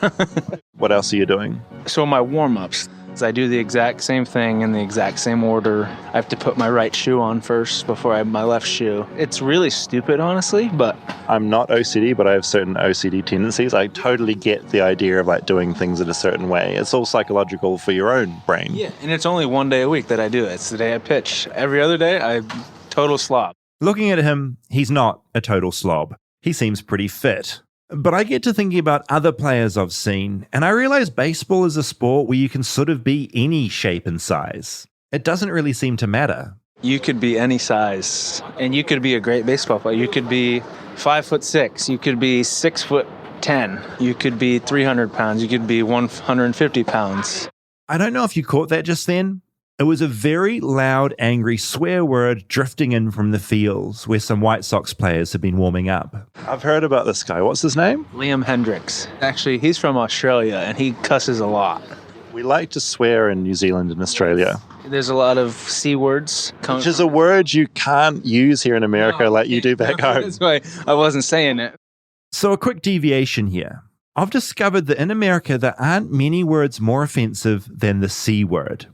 What else are you doing? So my warm-ups, I do the exact same thing in the exact same order. I have to put my right shoe on first before I have my left shoe. It's really stupid, honestly, but... I'm not OCD, but I have certain OCD tendencies. I totally get the idea of like doing things in a certain way. It's all psychological for your own brain. Yeah, and it's only one day a week that I do it. It's the day I pitch. Every other day, I'm total slob. Looking at him, he's not a total slob. He seems pretty fit. But I get to thinking about other players I've seen, and I realize baseball is a sport where you can sort of be any shape and size. It doesn't really seem to matter. You could be any size, and you could be a great baseball player. You could be 5'6", you could be 6'10", you could be 300 pounds, you could be 150 pounds. I don't know if you caught that just then. It was a very loud, angry swear word drifting in from the fields where some White Sox players have been warming up. I've heard about this guy. What's his name? Liam Hendriks. Actually, he's from Australia, and he cusses a lot. We like to swear in New Zealand and Australia. There's a lot of C words. Which is a word you can't use here in America like you do back home. That's why I wasn't saying it. So a quick deviation here. I've discovered that in America there aren't many words more offensive than the C word.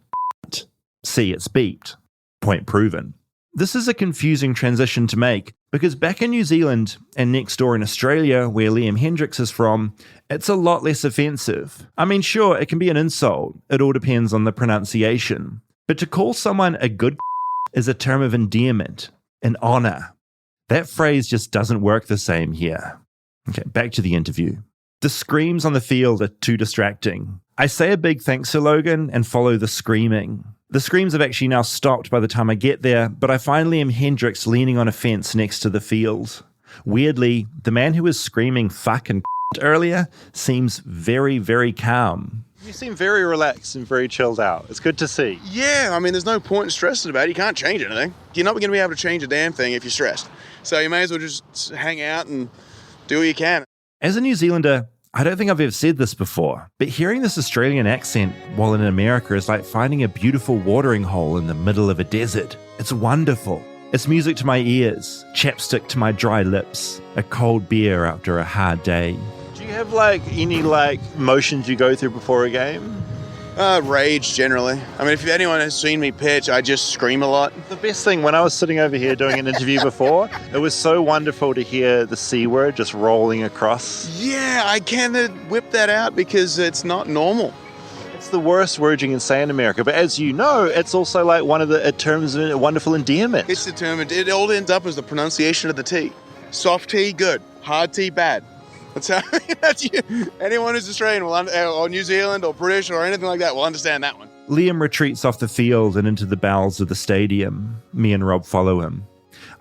See, it's beeped. Point proven. This is a confusing transition to make because back in New Zealand and next door in Australia, where Liam Hendriks is from, it's a lot less offensive. I mean, sure, it can be an insult. It all depends on the pronunciation. But to call someone a good is a term of endearment, an honor. That phrase just doesn't work the same here. Okay, back to the interview. The screams on the field are too distracting. I say a big thanks to Logan and follow the screaming. The screams have actually now stopped by the time I get there, but I find Liam Hendriks leaning on a fence next to the field. Weirdly, the man who was screaming fuck and earlier seems very, very calm. You seem very relaxed and very chilled out. It's good to see. Yeah, I mean, there's no point in stressing about it. You can't change anything. You're not going to be able to change a damn thing if you're stressed. So you may as well just hang out and do what you can. As a New Zealander, I don't think I've ever said this before, but hearing this Australian accent while in America is like finding a beautiful watering hole in the middle of a desert. It's wonderful. It's music to my ears, chapstick to my dry lips, a cold beer after a hard day. Do you have any motions you go through before a game? Rage, generally. I mean, if anyone has seen me pitch, I just scream a lot. The best thing, when I was sitting over here doing an interview before, it was so wonderful to hear the C word just rolling across. Yeah, I can whip that out because it's not normal. It's the worst word you can say in America, but as you know, it's also like one of the terms of wonderful endearment. It's the term, it all ends up as the pronunciation of the T. Soft T, good. Hard T, bad. That's how. Anyone who's Australian or New Zealand or British or anything like that will understand that one. Liam retreats off the field and into the bowels of the stadium. Me and Rob follow him.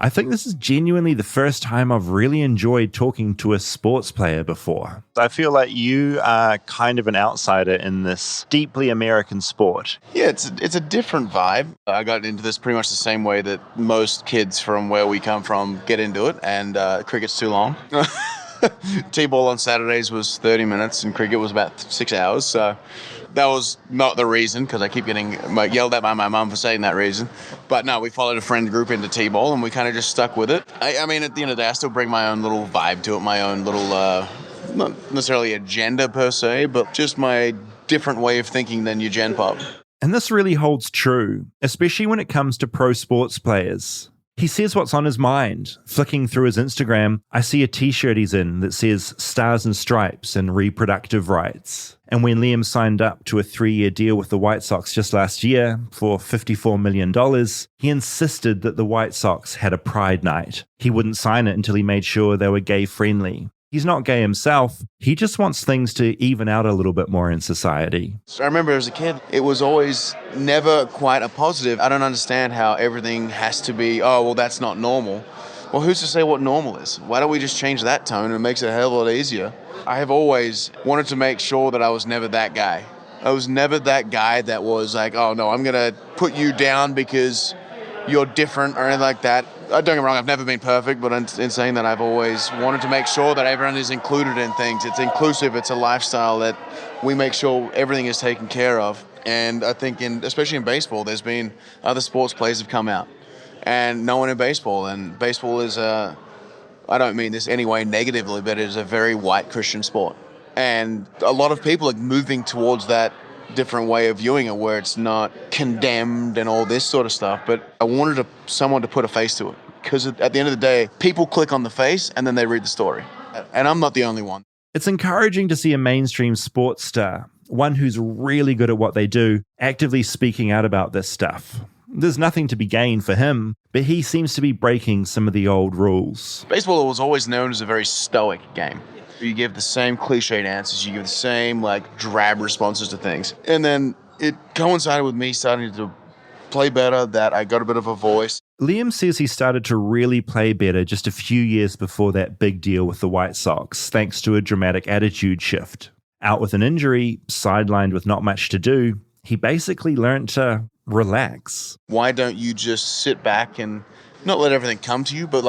I think this is genuinely the first time I've really enjoyed talking to a sports player before. I feel like you are kind of an outsider in this deeply American sport. Yeah, it's a different vibe. I got into this pretty much the same way that most kids from where we come from get into it, and cricket's too long. T-ball on Saturdays was 30 minutes and cricket was about 6 hours, so that was not the reason, because I keep getting yelled at by my mum for saying that reason. But no, we followed a friend group into T-ball and we kind of just stuck with it. I mean, at the end of the day, I still bring my own little vibe to it, my own little, not necessarily agenda per se, but just my different way of thinking than your gen pop. And this really holds true, especially when it comes to pro sports players. He says what's on his mind. Flicking through his Instagram, I see a t-shirt he's in that says Stars and Stripes and reproductive rights. And when Liam signed up to a 3-year deal with the White Sox just last year for $54 million, he insisted that the White Sox had a pride night. He wouldn't sign it until he made sure they were gay-friendly. He's not gay himself. He just wants things to even out a little bit more in society. So I remember as a kid, it was always never quite a positive. I don't understand how everything has to be, oh, well, that's not normal. Well, who's to say what normal is? Why don't we just change that tone and it makes it a hell of a lot easier? I have always wanted to make sure that I was never that guy. I was never that guy that was like, oh, no, I'm going to put you down because you're different or anything like that. Don't get me wrong, I've never been perfect, but in saying that, I've always wanted to make sure that everyone is included in things. It's inclusive, it's a lifestyle that we make sure everything is taken care of. And I think, especially in baseball, there's been other sports players have come out, and no one in baseball. And baseball is I don't mean this any way negatively, but it is a very white Christian sport. And a lot of people are moving towards that different way of viewing it, where it's not condemned and all this sort of stuff. But I wanted someone to put a face to it, because at the end of the day, people click on the face and then they read the story. And I'm not the only one. It's encouraging to see a mainstream sports star, one who's really good at what they do, actively speaking out about this stuff. There's nothing to be gained for him, but he seems to be breaking some of the old rules. Baseball was always known as a very stoic game. You give the same cliched answers, you give the same drab responses to things. And then it coincided with me starting to play better, that I got a bit of a voice. Liam says he started to really play better just a few years before that big deal with the White Sox, thanks to a dramatic attitude shift. Out with an injury, sidelined with not much to do, he basically learned to relax. Why don't you just sit back and not let everything come to you, but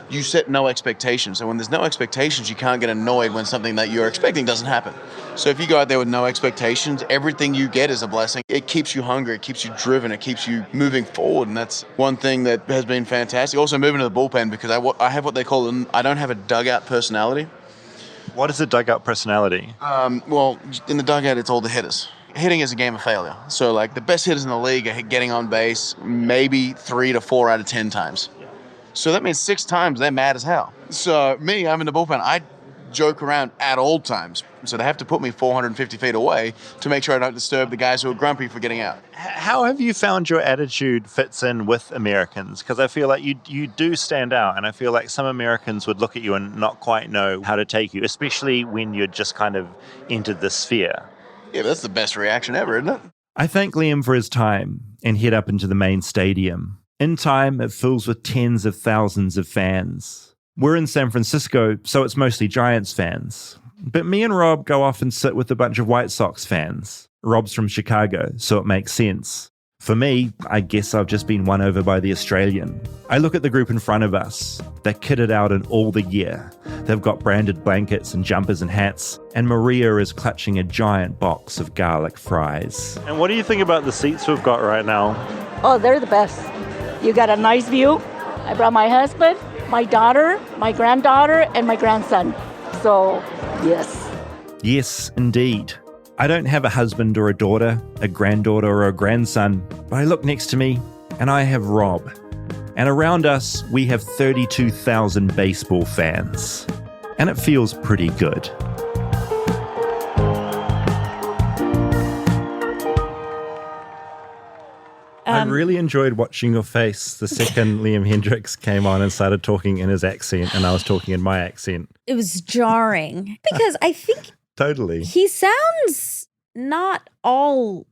you set no expectations. So when there's no expectations, you can't get annoyed when something that you're expecting doesn't happen. So if you go out there with no expectations, everything you get is a blessing. It keeps you hungry, it keeps you driven, it keeps you moving forward. And that's one thing that has been fantastic. Also moving to the bullpen, because I have what they call, I don't have a dugout personality. What is a dugout personality? Well, in the dugout, it's all the hitters. Hitting is a game of failure. So the best hitters in the league are getting on base maybe 3 to 4 out of 10 times. So that means 6 times they're mad as hell. So me, I'm in the bullpen. I joke around at all times. So they have to put me 450 feet away to make sure I don't disturb the guys who are grumpy for getting out. How have you found your attitude fits in with Americans? Because I feel like you do stand out, and I feel like some Americans would look at you and not quite know how to take you, especially when you're just kind of entered this sphere. Yeah, but that's the best reaction ever, isn't it? I thank Liam for his time and head up into the main stadium. In time, it fills with tens of thousands of fans. We're in San Francisco, so it's mostly Giants fans. But me and Rob go off and sit with a bunch of White Sox fans. Rob's from Chicago, so it makes sense. For me, I guess I've just been won over by the Australian. I look at the group in front of us. They're kitted out in all the gear. They've got branded blankets and jumpers and hats, and Maria is clutching a giant box of garlic fries. And what do you think about the seats we've got right now? Oh, they're the best. You got a nice view. I brought my husband, my daughter, my granddaughter, and my grandson. So, yes. Yes, indeed. I don't have a husband or a daughter, a granddaughter or a grandson, but I look next to me and I have Rob. And around us, we have 32,000 baseball fans. And it feels pretty good. I really enjoyed watching your face the second Liam Hendriks came on and started talking in his accent and I was talking in my accent. It was jarring because I think Totally. he sounds not all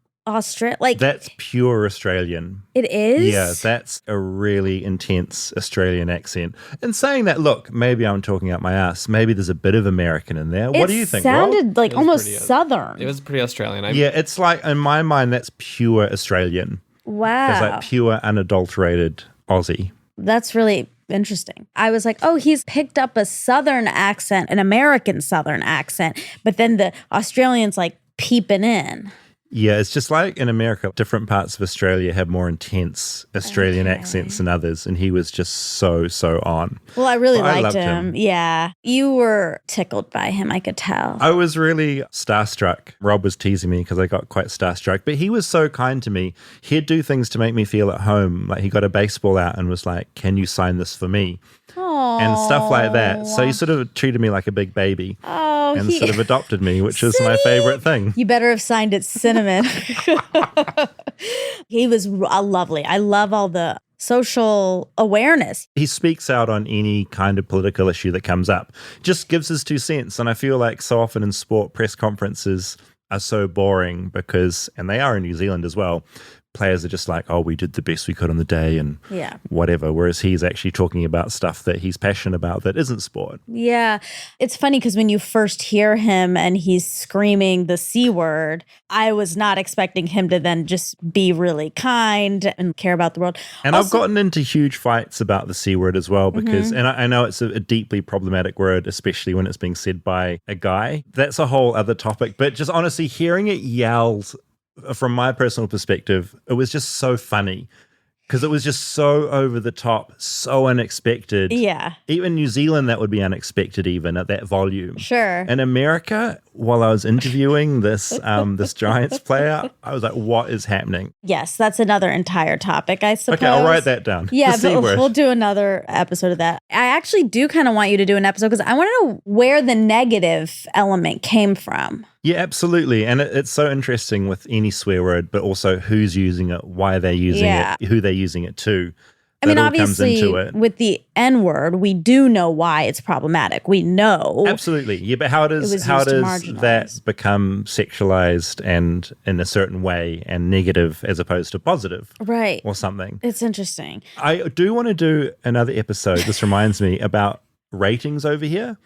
That's pure Australian. It is? Yeah, that's a really intense Australian accent. And saying that, look, maybe I'm talking out my ass. Maybe there's a bit of American in there. What do you think, It sounded Rob? like almost Southern. It was pretty Australian. Yeah, it's like, in my mind, that's pure Australian. Wow. It's like pure, unadulterated Aussie. That's really interesting. I was like, oh, he's picked up a Southern accent, an American Southern accent, but then the Australian's like peeping in. Yeah, it's just like in America, different parts of Australia have more intense Australian accents than others, and he was just so on. Well, I really I liked loved him. Yeah. You were tickled by him, I could tell. I was really starstruck. Rob was teasing me because I got quite starstruck, but he was so kind to me. He'd do things to make me feel at home. Like he got a baseball out and was like, can you sign this for me? Aww. And stuff like that. So he sort of treated me like a big baby. Oh, and sort of adopted me, which is my favorite thing. You better have signed it Cinnamon. He was lovely. I love all the social awareness. He speaks out on any kind of political issue that comes up, just gives his 2 cents. And I feel like so often in sport, press conferences are so boring because, and they are in New Zealand as well, players are just like, oh, we did the best we could on the day and whatever. Whereas he's actually talking about stuff that he's passionate about that isn't sport. Yeah. It's funny because when you first hear him and he's screaming the C word, I was not expecting him to then just be really kind and care about the world. And I've gotten into huge fights about the C word as well because, and I know it's a deeply problematic word, especially when it's being said by a guy. That's a whole other topic. But just honestly, hearing it yelled, from my personal perspective, it was just so funny because it was just so over the top, so unexpected. Yeah. Even New Zealand, that would be unexpected even at that volume. Sure. In America, while I was interviewing this this Giants player, I was like, what is happening? Yes, that's another entire topic, I suppose. Okay, I'll write that down. Yeah, but we'll do another episode of that. I actually do kind of want you to do an episode because I want to know where the negative element came from. Yeah, absolutely. And it's so interesting with any swear word, but also who's using it, why they're using it, who they're using it to. I mean, all obviously, comes into it. with the N word, we do know why it's problematic. We know. Absolutely. Yeah, but how does that become sexualized and in a certain way and negative as opposed to positive? Right. Or something. It's interesting. I do want to do another episode. This reminds me about ratings over here.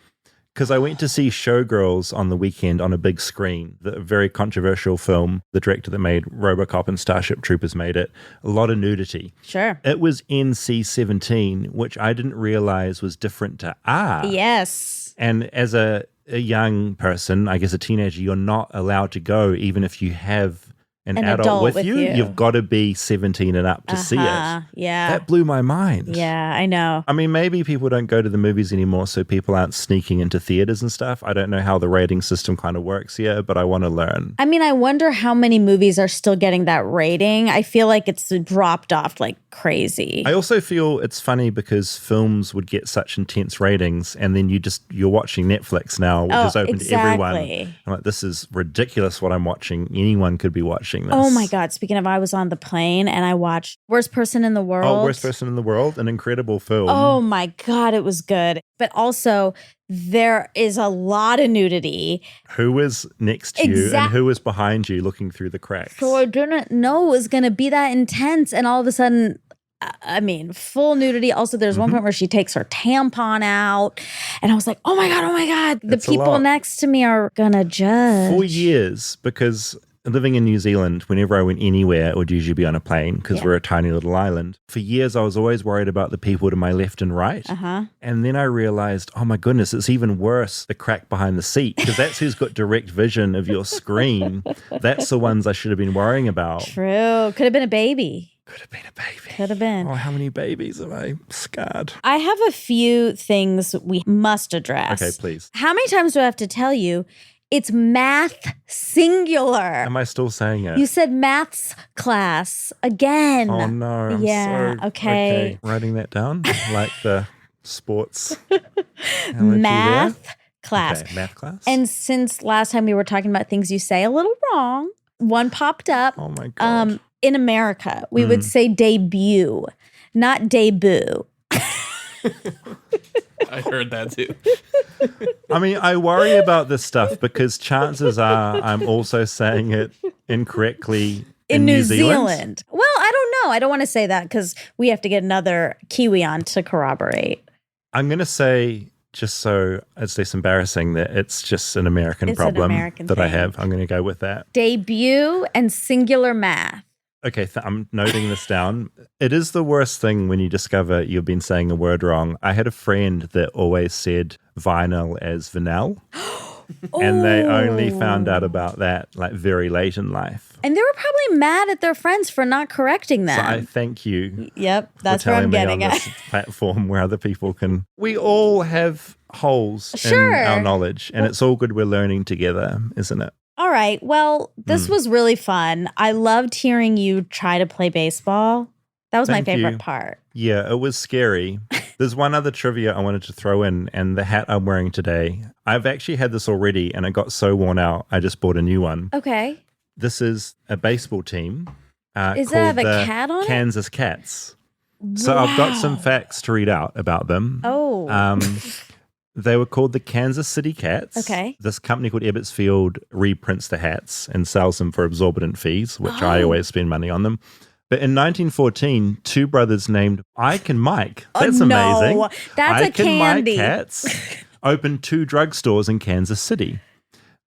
Because I went to see Showgirls on the weekend on a big screen, the very controversial film. The director that made RoboCop and Starship Troopers made it. A lot of nudity. Sure. It was NC-17, which I didn't realize was different to R. Yes. And as a young person, I guess a teenager, you're not allowed to go even if you have an adult with you. You've got to be 17 and up to see it. Yeah. That blew my mind. Yeah, I know. I mean, maybe people don't go to the movies anymore, so people aren't sneaking into theaters and stuff. I don't know how the rating system kind of works here, but I want to learn. I mean, I wonder how many movies are still getting that rating. I feel like it's dropped off like crazy. I also feel it's funny because films would get such intense ratings, and then you're watching Netflix now, which is open to everyone. I'm like, this is ridiculous what I'm watching. Anyone could be watching this. Oh my God. Speaking of, I was on the plane and I watched Worst Person in the World. Oh, Worst Person in the World, an incredible film. Oh my God, it was good. But also, there is a lot of nudity. Who was next to you and who was behind you looking through the cracks? So I didn't know it was going to be that intense. And all of a sudden, I mean, full nudity. Also, there's one point where she takes her tampon out. And I was like, oh my God. The people next to me are going to judge. For years, because living in New Zealand, whenever I went anywhere, it would usually be on a plane because we're a tiny little island. For years, I was always worried about the people to my left and right. And then I realized, oh my goodness, it's even worse, the crack behind the seat, because that's who's got direct vision of your screen. That's the ones I should have been worrying about. True. Could have been a baby. Could have been a baby. Could have been. Oh, how many babies have I scarred? I have a few things we must address. Okay, please. How many times do I have to tell you? It's math singular. Am I still saying it? You said maths class again. Oh no. I'm yeah. So, okay. Writing that down like the sports math class. Okay, math class. And since last time we were talking about things you say a little wrong, one popped up. Oh my God. In America, we would say debut, not debut. I heard that too. I mean, I worry about this stuff because chances are I'm also saying it incorrectly in New Zealand. Well, I don't know. I don't want to say that because we have to get another Kiwi on to corroborate. I'm going to say, just so it's less embarrassing, that it's just an American problem that I have. I'm going to go with that. Debut and singular math. Okay, I'm noting this down. It is the worst thing when you discover you've been saying a word wrong. I had a friend that always said vinyl as vinyl. And they only found out about that like very late in life. And they were probably mad at their friends for not correcting them. So I thank you. Yep, that's where I'm getting on at. This platform where other people can. We all have holes in our knowledge, and it's all good we're learning together, isn't it? All right. Well, this was really fun. I loved hearing you try to play baseball. That was my favorite part. Yeah, it was scary. There's one other trivia I wanted to throw in, and the hat I'm wearing today. I've actually had this already, and it got so worn out, I just bought a new one. Okay. This is a baseball team. Is called it have a the cat on it? Kansas Cats. So I've got some facts to read out about them. Oh. They were called the Kansas City Cats. Okay. This company called Ebbetsfield reprints the hats and sells them for exorbitant fees, which I always spend money on them. But in 1914, two brothers named Ike and Mike. That's amazing. No, that's Ike a candy. and Mike Cats opened 2 drugstores in Kansas City.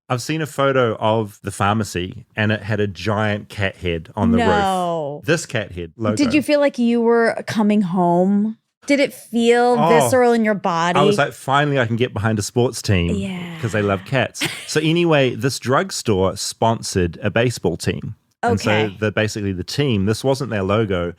I've seen a photo of the pharmacy, and it had a giant cat head on the roof. This cat head logo. Did you feel like you were coming home? Did it feel visceral in your body? I was like, finally, I can get behind a sports team because they love cats. So anyway, this drugstore sponsored a baseball team. And so basically the team, this wasn't their logo.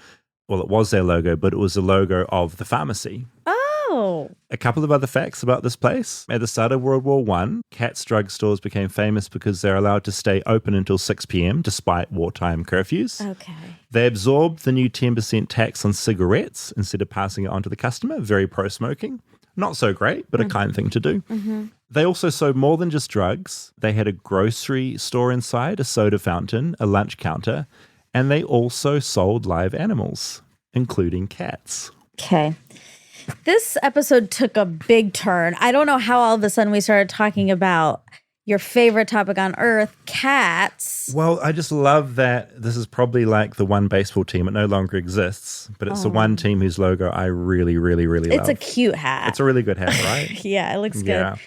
Well, it was their logo, but it was the logo of the pharmacy. Oh. A couple of other facts about this place. At the start of World War I, Cat's drugstores became famous because they're allowed to stay open until 6 p.m. despite wartime curfews. Okay. They absorbed the new 10% tax on cigarettes instead of passing it on to the customer. Very pro-smoking. Not so great, but a kind thing to do. Mm-hmm. They also sold more than just drugs. They had a grocery store inside, a soda fountain, a lunch counter, and they also sold live animals, including cats. Okay. This episode took a big turn. I don't know how all of a sudden we started talking about your favorite topic on earth, cats. Well, I just love that this is probably like the one baseball team. It no longer exists, but it's the one team whose logo I really, really, really love. It's a cute hat. It's a really good hat, right? Yeah, it looks good.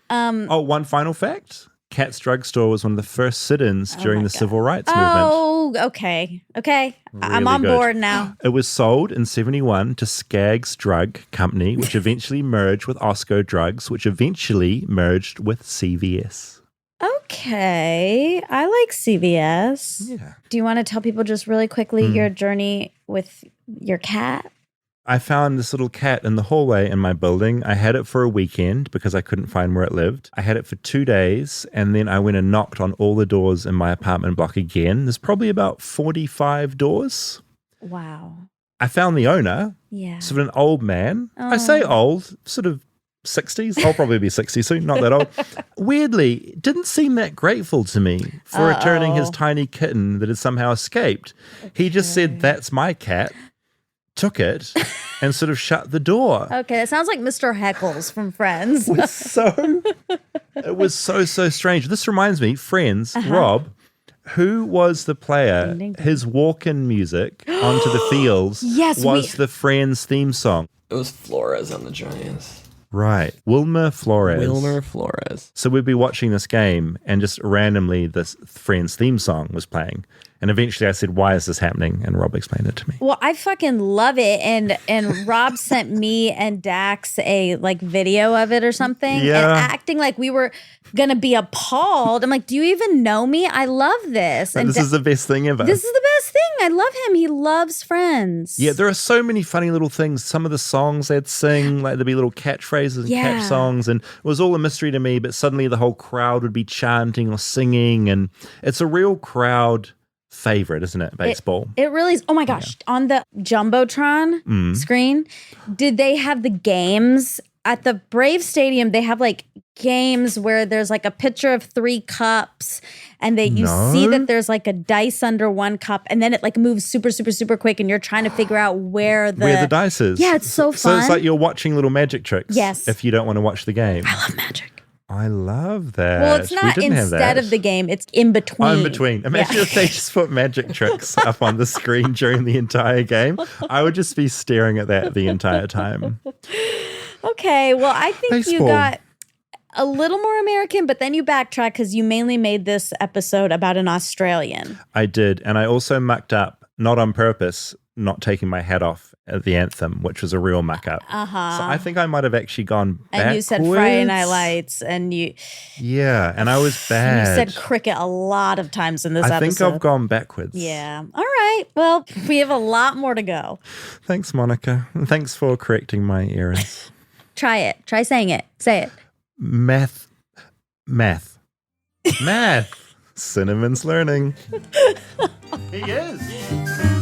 Yeah. One final fact. Cat's Drugstore was one of the first sit-ins during the Civil Rights Movement. Oh, okay. Okay. I'm on board now. It was sold in 1971 to Skaggs Drug Company, which eventually merged with Osco Drugs, which eventually merged with CVS. Okay. I like CVS. Yeah. Do you want to tell people just really quickly your journey with your cat? I found this little cat in the hallway in my building. I had it for a weekend because I couldn't find where it lived. I had it for 2 days, and then I went and knocked on all the doors in my apartment block again. There's probably about 45 doors. Wow. I found the owner. Yeah. Sort of an old man. I say old, sort of 60s. I'll probably be 60 soon, not that old. Weirdly, didn't seem that grateful to me for returning his tiny kitten that had somehow escaped. He just said, "That's my cat," took it, and sort of shut the door. Okay, that sounds like Mr. Heckles from Friends. It was so strange. This reminds me, Friends, Rob, who was the player? His walk-in music onto the fields was the Friends theme song. It was Flores on the Giants. Right. Wilmer Flores. So we'd be watching this game, and just randomly this Friends theme song was playing. And eventually I said, "Why is this happening?" And Rob explained it to me. Well, I fucking love it. And Rob sent me and Dax a video of it or something. Yeah. And acting like we were going to be appalled. I'm like, do you even know me? I love this. And this is the best thing ever. This is the best thing. I love him. He loves Friends. Yeah, there are so many funny little things. Some of the songs they'd sing, there'd be little catchphrases and catch songs. And it was all a mystery to me, but suddenly the whole crowd would be chanting or singing. And it's a real crowd favorite, isn't it? Baseball. It really is. Oh my gosh. Yeah. On the Jumbotron screen, did they have the games? At the Brave Stadium, they have games where there's a picture of 3 cups, and you see that there's a dice under one cup, and then it moves super, super, super quick, and you're trying to figure out where the dice is. Yeah, it's so fun. So it's like you're watching little magic tricks. Yes. If you don't want to watch the game. I love magic. I love that. Well, it's not instead of the game, it's in between. Oh, in between. Imagine if they just put magic tricks up on the screen during the entire game. I would just be staring at that the entire time. Okay, well, I think Baseball. you got a little more American, but then you backtrack because you mainly made this episode about an Australian. I did. And I also mucked up, not on purpose, not taking my hat off at the anthem, which was a real muck up. Uh-huh. So I think I might have actually gone backwards. And you said Friday Night Lights, and you... Yeah, and I was You bad. said cricket a lot of times in this episode. I think I've gone backwards. Yeah. All right. Well, we have a lot more to go. Thanks, Monica. And thanks for correcting my errors. Try it. Try saying it. Say it. Math. Cinnamon's learning. He is.